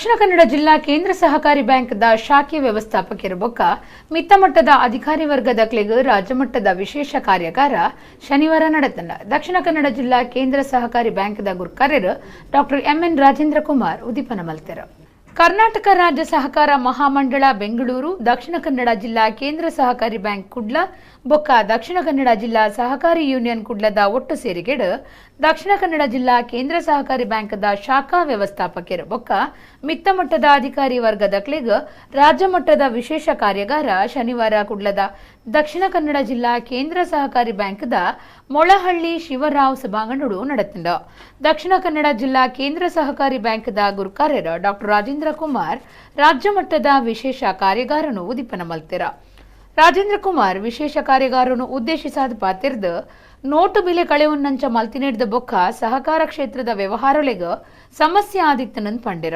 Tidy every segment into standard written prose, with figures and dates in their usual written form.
ದಕ್ಷಿಣ ಕನ್ನಡ ಜಿಲ್ಲಾ ಕೇಂದ್ರ ಸಹಕಾರಿ ಬ್ಯಾಂಕ್ದ ಶಾಖೆ ವ್ಯವಸ್ಥಾಪಕರ ಬೊಕ್ಕ ಮಿತ್ತಮಟ್ಟದ ಅಧಿಕಾರಿ ವರ್ಗದ ಕ್ಲೆಗ್ ರಾಜ್ಯ ಮಟ್ಟದ ವಿಶೇಷ ಕಾರ್ಯಾಗಾರ ಶನಿವಾರ ನಡೆತಂಡ. ದಕ್ಷಿಣ ಕನ್ನಡ ಜಿಲ್ಲಾ ಕೇಂದ್ರ ಸಹಕಾರಿ ಬ್ಯಾಂಕ್ದ ಗುರ್ಕರ್ಯರು ಡಾಕ್ಟರ್ ಎಂಎನ್ ರಾಜೇಂದ್ರ ಕುಮಾರ್ ಉದ್ದೀಪನ ಮಲ್ತೆರು. ಕರ್ನಾಟಕ ರಾಜ್ಯ ಸಹಕಾರ ಮಹಾಮಂಡಳ ಬೆಂಗಳೂರು, ದಕ್ಷಿಣ ಕನ್ನಡ ಜಿಲ್ಲಾ ಕೇಂದ್ರ ಸಹಕಾರಿ ಬ್ಯಾಂಕ್ ಕುಡ್ಲ ಬೊಕ್ಕ ದಕ್ಷಿಣ ಕನ್ನಡ ಜಿಲ್ಲಾ ಸಹಕಾರಿ ಯೂನಿಯನ್ ಕುಡ್ಲದ ಒಟ್ಟು ಸೇರಿಗೆಡು ದಕ್ಷಿಣ ಕನ್ನಡ ಜಿಲ್ಲಾ ಕೇಂದ್ರ ಸಹಕಾರಿ ಬ್ಯಾಂಕ್ದ ಶಾಖಾ ವ್ಯವಸ್ಥಾಪಕರು ಬೊಕ್ಕ ಮಿತ್ತಮಟ್ಟದ ಅಧಿಕಾರಿ ವರ್ಗದ ಕ್ಲೆಗ್ ರಾಜ್ಯ ಮಟ್ಟದ ವಿಶೇಷ ಕಾರ್ಯಾಗಾರ ಶನಿವಾರ ಕುಡ್ಲದ ದಕ್ಷಿಣ ಕನ್ನಡ ಜಿಲ್ಲಾ ಕೇಂದ್ರ ಸಹಕಾರಿ ಬ್ಯಾಂಕ್ದ ಮೊಳಹಳ್ಳಿ ಶಿವರಾವ್ ಸಭಾಂಗಣಡು ನಡೆತಂಡ. ದಕ್ಷಿಣ ಕನ್ನಡ ಜಿಲ್ಲಾ ಕೇಂದ್ರ ಸಹಕಾರಿ ಬ್ಯಾಂಕ್ದ ಗುರ್ಕಾರ್ಯರು ಡಾಕ್ಟರ್ ರಾಜೇಂದ್ರ ಕುಮಾರ್ ರಾಜ್ಯ ಮಟ್ಟದ ವಿಶೇಷ ಕಾರ್ಯಾಗಾರನು ಉದ್ದೀಪನ ಮಲ್ತೆರ. ರಾಜೇಂದ್ರ ಕುಮಾರ್ ವಿಶೇಷ ಕಾರ್ಯಾಗಾರನು ಉದ್ದೇಶಿಸಾದ ಪಾತಿರ್ದು ನೋಟು ಬೆಲೆ ಕಳೆವನ್ನಂಚ ಮಲ್ತಿನೇಡ್ದ ಬೊಕ್ಕ ಸಹಕಾರ ಕ್ಷೇತ್ರದ ವ್ಯವಹಾರಗಳಿಗೆ ಸಮಸ್ಯೆ ಆದಿತ್ತನಂದ್ ಪಂಡಿರ.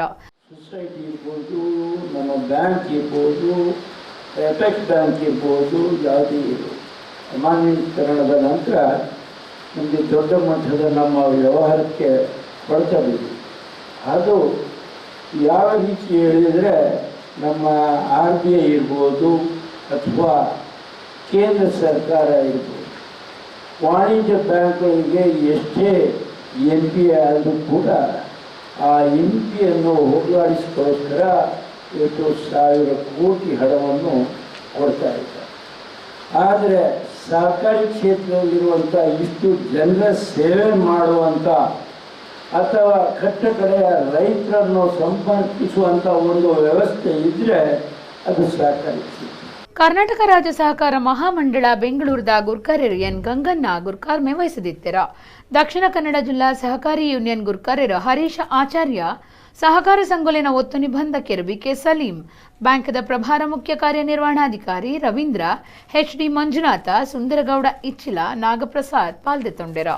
ಸೊಸೈಟಿ ಇರ್ಬೋದು, ನಮ್ಮ ಬ್ಯಾಂಕ್ ಇರ್ಬೋದು, ಎಪೆಕ್ಸ್ ಬ್ಯಾಂಕ್ ಇರ್ಬೋದು, ಯಾವುದೇ ಅಮಾನ್ಯೀಕರಣದ ನಂತರ ನಮಗೆ ದೊಡ್ಡ ಮಟ್ಟದ ನಮ್ಮ ವ್ಯವಹಾರಕ್ಕೆ ಕೊಡ್ತ ಬೇಕು. ಅದು ಯಾವ ರೀತಿ ಹೇಳಿದರೆ ನಮ್ಮ RBI ಇರ್ಬೋದು ಅಥವಾ ಕೇಂದ್ರ ಸರ್ಕಾರ ಇರ್ಬೋದು, ವಾಣಿಜ್ಯ ಬ್ಯಾಂಕ್ಗಳಿಗೆ ಎಷ್ಟೇ NP ಆದರೂ ಕೂಡ ಆ NPಯನ್ನು ಹೋಗಲಾಡಿಸಿಗೋಸ್ಕರ 8,000 ಕೋಟಿ ಹಣವನ್ನು ಕೊಡ್ತಾ ಇದ್ದಾರೆ. ಆದರೆ ಸಹಕಾರಿ ಕ್ಷೇತ್ರದಲ್ಲಿರುವಂಥ ಇಷ್ಟು ಜನರ ಸೇವೆ ಮಾಡುವಂಥ ಅಥವಾ ಕಟ್ಟಕಡೆಯ ರೈತರನ್ನು ಸಂಪರ್ಕಿಸುವಂಥ ಒಂದು ವ್ಯವಸ್ಥೆ ಇದ್ದರೆ ಅದು ಸಹಕಾರಿ ಕ್ಷೇತ್ರ. ಕರ್ನಾಟಕ ರಾಜ್ಯ ಸಹಕಾರ ಮಹಾಮಂಡಳ ಬೆಂಗಳೂರದ ಗುರ್ಕರ್ಯರು ಎನ್ ಗಂಗನ್ನ ಗುರ್ಕಾರ್ಮೆ ವಹಿಸದಿತ್ತರ. ದಕ್ಷಿಣ ಕನ್ನಡ ಜಿಲ್ಲಾ ಸಹಕಾರಿ ಯೂನಿಯನ್ ಗುರ್ಕರ್ಯರು ಹರೀಶ ಆಚಾರ್ಯ, ಸಹಕಾರ ಸಂಘಲಿನ ಒತ್ತು ನಿಬಂಧಕರು BK ಸಲೀಂ, ಬ್ಯಾಂಕ್ದ ಪ್ರಭಾರ ಮುಖ್ಯ ಕಾರ್ಯನಿರ್ವಹಣಾಧಿಕಾರಿ ರವೀಂದ್ರ, HD ಮಂಜುನಾಥ, ಸುಂದರಗೌಡ ಇಚ್ಚಿಲ, ನಾಗಪ್ರಸಾದ್ ಪಾಲ್ಗೊಳ್ಳುತ್ತಿದ್ದರು.